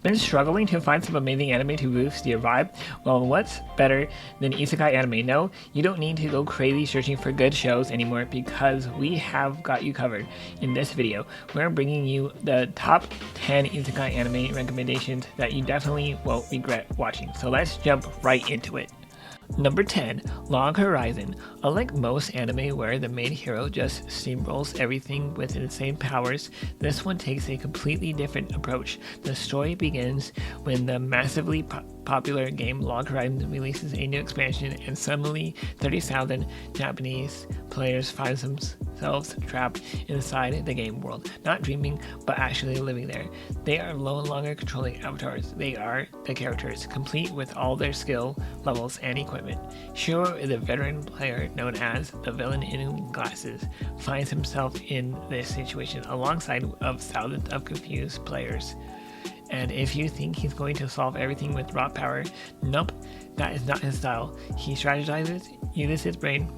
Been struggling to find some amazing anime to boost your vibe? Well, what's better than Isekai Anime? No, you don't need to go crazy searching for good shows anymore because we have got you covered. In this video, we're bringing you the top 10 Isekai Anime recommendations that you definitely won't regret watching. So let's jump right into it. Number 10, Log Horizon. Unlike most anime where the main hero just steamrolls everything with insane powers, this one takes a completely different approach. The story begins when the massively popular game Log Horizon releases a new expansion, and suddenly 30,000 Japanese players find themselves trapped inside the game world, not dreaming but actually living there. They are no longer controlling avatars, they are the characters, complete with all their skill levels and equipment. Shiro is a veteran player known as the villain in glasses, finds himself in this situation alongside of thousands of confused players. And if you think he's going to solve everything with raw power, nope, that is not his style. He strategizes, uses his brain,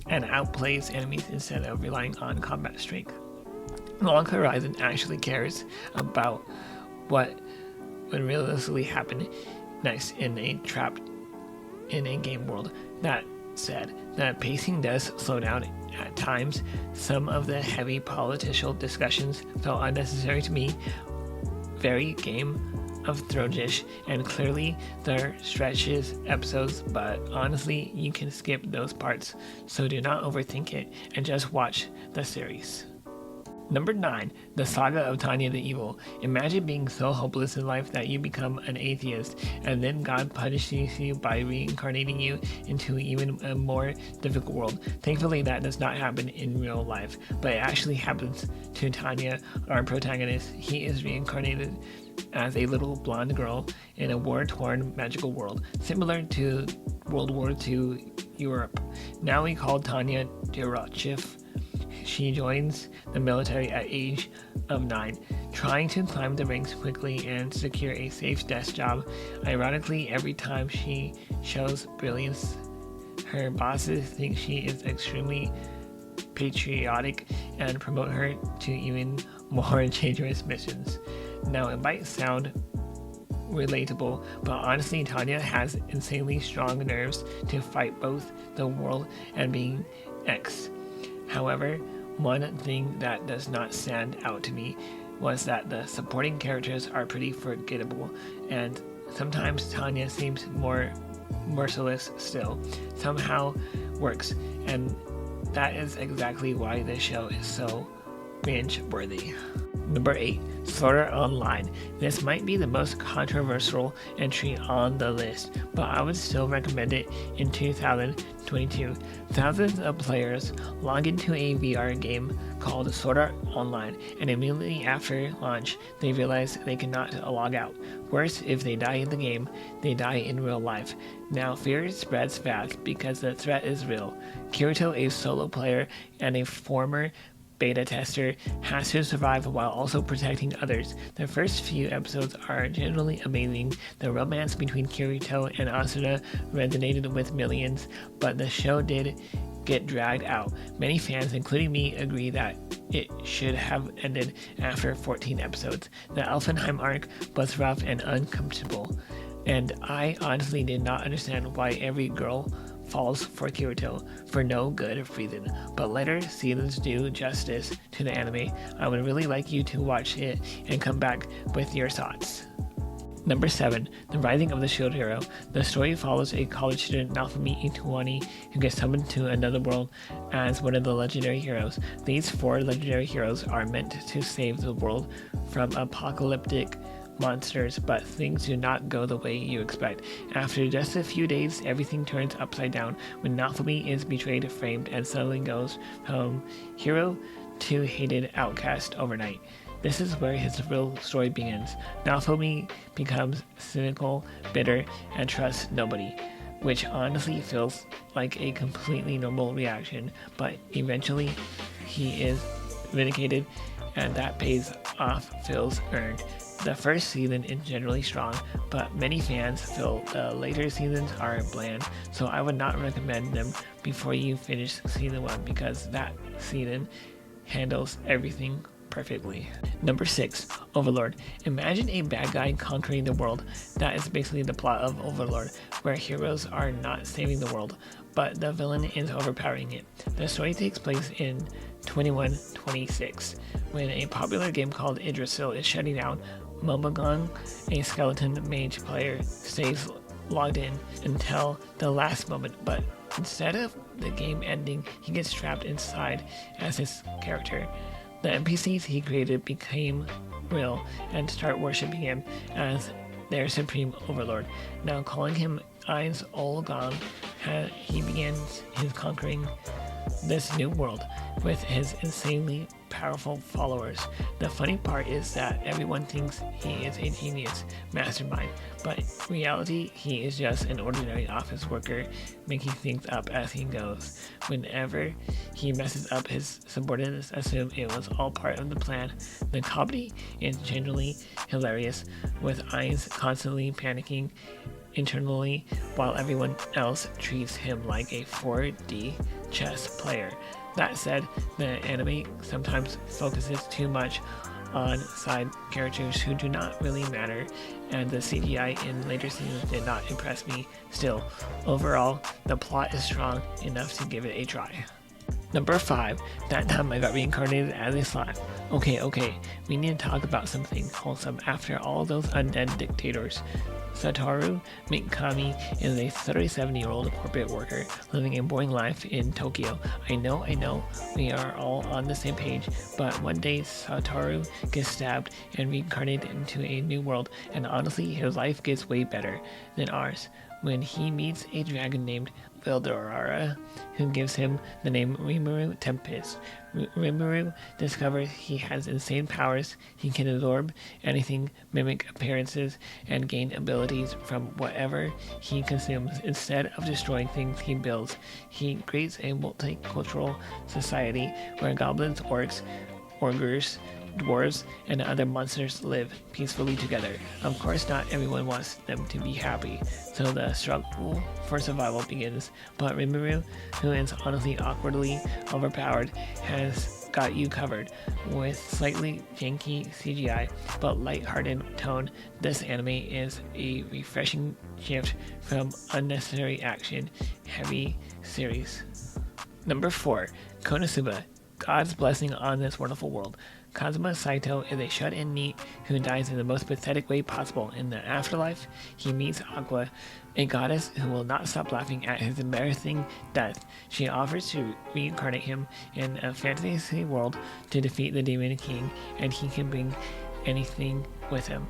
and outplays enemies instead of relying on combat strength. Log Horizon actually cares about what would realistically happen next in a game world. That said, the pacing does slow down at times. Some of the heavy political discussions felt unnecessary to me, very Game of Thrones-ish, and clearly there stretches episodes, but honestly you can skip those parts, so do not overthink it and just watch the series. Number 9, the Saga of Tanya the Evil. Imagine being so hopeless in life that you become an atheist, and then God punishes you by reincarnating you into even a more difficult world. Thankfully, that does not happen in real life, but it actually happens to Tanya, our protagonist. He is reincarnated as a little blonde girl in a war-torn magical world, similar to World War II Europe. Now we call Tanya Dirachiv. She joins the military at age of 9, trying to climb the ranks quickly and secure a safe desk job. Ironically, every time she shows brilliance, her bosses think she is extremely patriotic and promote her to even more dangerous missions. Now, it might sound relatable, but honestly, Tanya has insanely strong nerves to fight both the world and being X. However, one thing that does not stand out to me was that the supporting characters are pretty forgettable, and sometimes Tanya seems more merciless still, somehow works, and that is exactly why this show is so binge-worthy. Number 8, Sword Art Online. This might be the most controversial entry on the list, but I would still recommend it in 2022. Thousands of players log into a VR game called Sword Art Online, and immediately after launch, they realize they cannot log out. Worse, if they die in the game, they die in real life. Now, fear spreads fast because the threat is real. Kirito, a solo player and a former beta tester, has to survive while also protecting others. The first few episodes are generally amazing. The romance between Kirito and Asuna resonated with millions, but the show did get dragged out. Many fans, including me, agree that it should have ended after 14 episodes. The Alfenheim arc was rough and uncomfortable, and I honestly did not understand why every girl falls for Kirito for no good reason, but later seasons do justice to the anime. I would really like you to watch it and come back with your thoughts. Number 7, The Rising of the Shield Hero. The story follows a college student, Naofumi Ituani, who gets summoned to another world as one of the legendary heroes. These 4 legendary heroes are meant to save the world from apocalyptic monsters, but things do not go the way you expect. After just a few days, everything turns upside down when Naofumi is betrayed, framed, and suddenly goes from hero to hated outcast overnight. This is where his real story begins. Naofumi becomes cynical, bitter, and trusts nobody, which honestly feels like a completely normal reaction, but eventually he is vindicated, and that pays off feels earned. The first season is generally strong, but many fans feel the later seasons are bland, so I would not recommend them before you finish season 1 because that season handles everything perfectly. Number 6, Overlord. Imagine a bad guy conquering the world. That is basically the plot of Overlord, where heroes are not saving the world, but the villain is overpowering it. The story takes place in 2126, when a popular game called Idrisil is shutting down. Mobagang, a skeleton mage player, stays logged in until the last moment, but instead of the game ending, he gets trapped inside as his character. The NPCs he created became real and start worshipping him as their supreme overlord. Now calling him Eyes Olgon, he begins his conquering this new world with his insanely powerful followers. The funny part is that everyone thinks he is a genius mastermind, but in reality he is just an ordinary office worker making things up as he goes. Whenever he messes up, his subordinates assume it was all part of the plan. The comedy is genuinely hilarious, with Ainz constantly panicking internally while everyone else treats him like a 4D chess player. That said, the anime sometimes focuses too much on side characters who do not really matter, and the CGI in later seasons did not impress me. Still, overall, the plot is strong enough to give it a try. Number 5, that time I got reincarnated as a slime. Okay, we need to talk about something wholesome after all those undead dictators. Satoru Mikami is a 37-year-old corporate worker living a boring life in Tokyo. I know, we are all on the same page, but one day Satoru gets stabbed and reincarnated into a new world, and honestly, his life gets way better than ours when he meets a dragon named Vildorara, who gives him the name Rimuru Tempest. Rimuru discovers he has insane powers. He can absorb anything, mimic appearances, and gain abilities from whatever he consumes. Instead of destroying things he builds, he creates a multicultural society where goblins, orcs, ogres, dwarves, and other monsters live peacefully together. Of course, not everyone wants them to be happy, so the struggle for survival begins. But Rimuru, who is honestly awkwardly overpowered, has got you covered. With slightly janky CGI but lighthearted tone, this anime is a refreshing shift from unnecessary action-heavy series. Number 4, Konosuba. God's blessing on this wonderful world. Kazuma Saito is a shut-in NEET who dies in the most pathetic way possible. In the afterlife, he meets Aqua, a goddess who will not stop laughing at his embarrassing death. She offers to reincarnate him in a fantasy world to defeat the Demon King, and he can bring anything with him.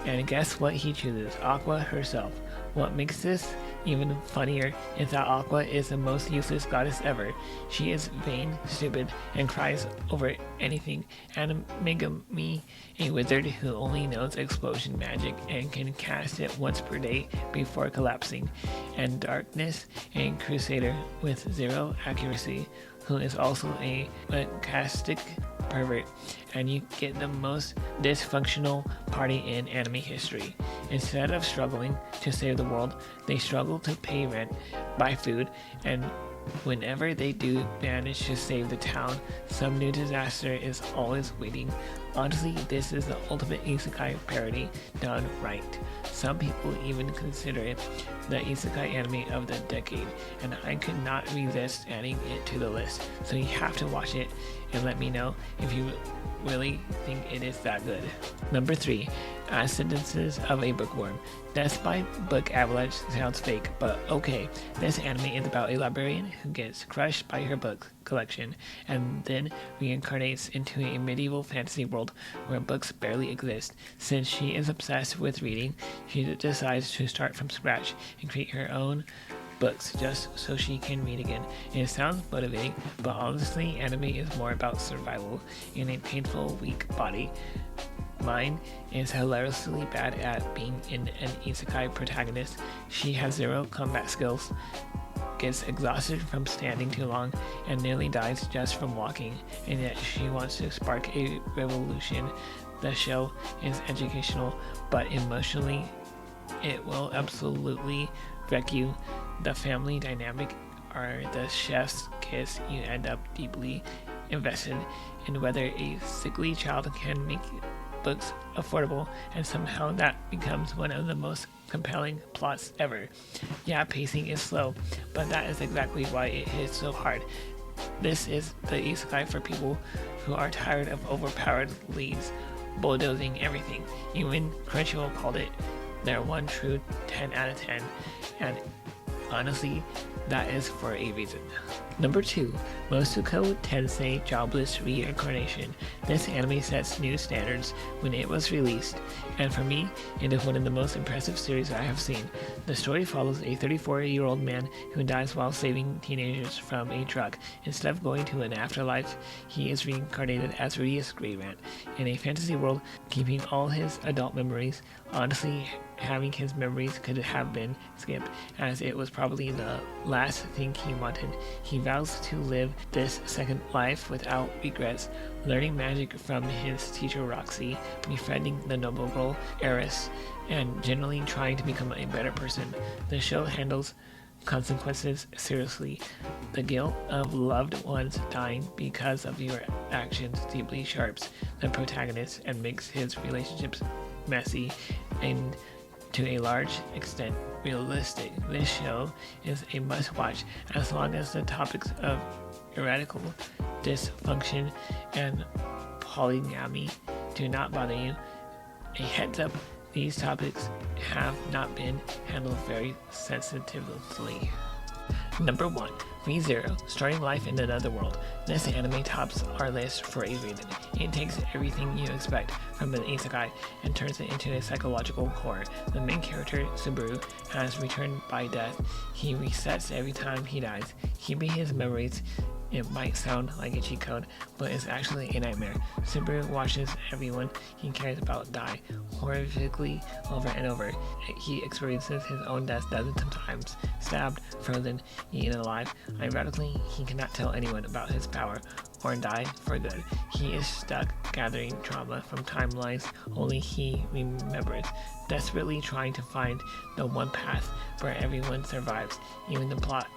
And guess what he chooses? Aqua herself. What makes this even funnier is that Aqua is the most useless goddess ever. She is vain, stupid, and cries over anything. And Megami, a wizard who only knows explosion magic and can cast it once per day before collapsing. And Darkness, a crusader with zero accuracy, who is also a sarcastic pervert, and you get the most dysfunctional party in anime history. Instead of struggling to save the world, they struggle to pay rent, buy food, and whenever they do manage to save the town, some new disaster is always waiting. Honestly, this is the ultimate isekai parody done right. Some people even consider it the isekai anime of the decade, and I could not resist adding it to the list. So you have to watch it and let me know if you really think it is that good. Number 3, Ascendance of a Bookworm. Death by Book Avalanche sounds fake, but okay. This anime is about a librarian who gets crushed by her book collection and then reincarnates into a medieval fantasy world where books barely exist. Since she is obsessed with reading, she decides to start from scratch and create her own books just so she can read again. It sounds motivating, but honestly, anime is more about survival in a painful, weak body. Mine is hilariously bad at being an isekai protagonist. She has zero combat skills, gets exhausted from standing too long, and nearly dies just from walking, and yet she wants to spark a revolution. The show is educational, but emotionally, it will absolutely wreck you. The family dynamic are the chef's kiss. You end up deeply invested in whether a sickly child can make books affordable, and somehow that becomes one of the most compelling plots ever. Yeah, pacing is slow, but that is exactly why it hits so hard. This is the isekai for people who are tired of overpowered leads bulldozing everything. Even Crunchyroll called it their one true 10 out of 10, and honestly, that is for a reason. Number 2, Mushoku Tensei Jobless Reincarnation. This anime sets new standards when it was released, and for me, it is one of the most impressive series I have seen. The story follows a 34-year-old man who dies while saving teenagers from a truck. Instead of going to an afterlife, he is reincarnated as Rudius Greyrat in a fantasy world, keeping all his adult memories. Honestly, having his memories could have been skipped, as it was probably the last thing he wanted. He vows to live this second life without regrets, learning magic from his teacher Roxy, befriending the noble girl Eris, and generally trying to become a better person. The show handles consequences seriously. The guilt of loved ones dying because of your actions deeply sharps the protagonist and makes his relationships messy and to a large extent realistic. This show is a must-watch as long as the topics of erotical dysfunction and polygamy do not bother you. A heads up, these topics have not been handled very sensitively. Number 1, ReZero, starting life in another world. This anime tops our list for a reason. It takes everything you expect from an isekai and turns it into a psychological horror. The main character, Subaru, has returned by death. He resets every time he dies, keeping his memories. It might sound like a cheat code, but it's actually a nightmare. Subaru watches everyone he cares about die, horrifically over and over. He experiences his own death dozens of times, stabbed, frozen, eaten alive. Ironically, he cannot tell anyone about his power or die for good. He is stuck gathering trauma from timelines only he remembers, desperately trying to find the one path where everyone survives. Even the plot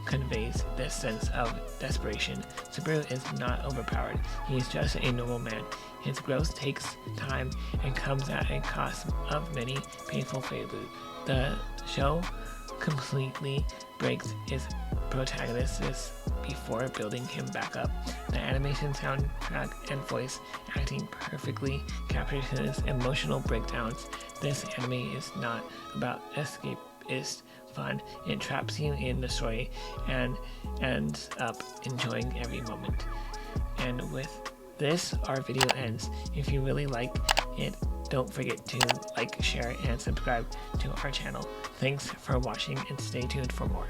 conveys this sense of desperation. Subaru is not overpowered. He is just a normal man. His growth takes time and comes at a cost of many painful failures. The show completely breaks its protagonist before building him back up. The animation, soundtrack, and voice acting perfectly captures his emotional breakdowns. This anime is not about escapist fun. It traps you in the story and ends up enjoying every moment. And with this, our video ends. If you really like it, don't forget to like, share, and subscribe to our channel. Thanks for watching and stay tuned for more.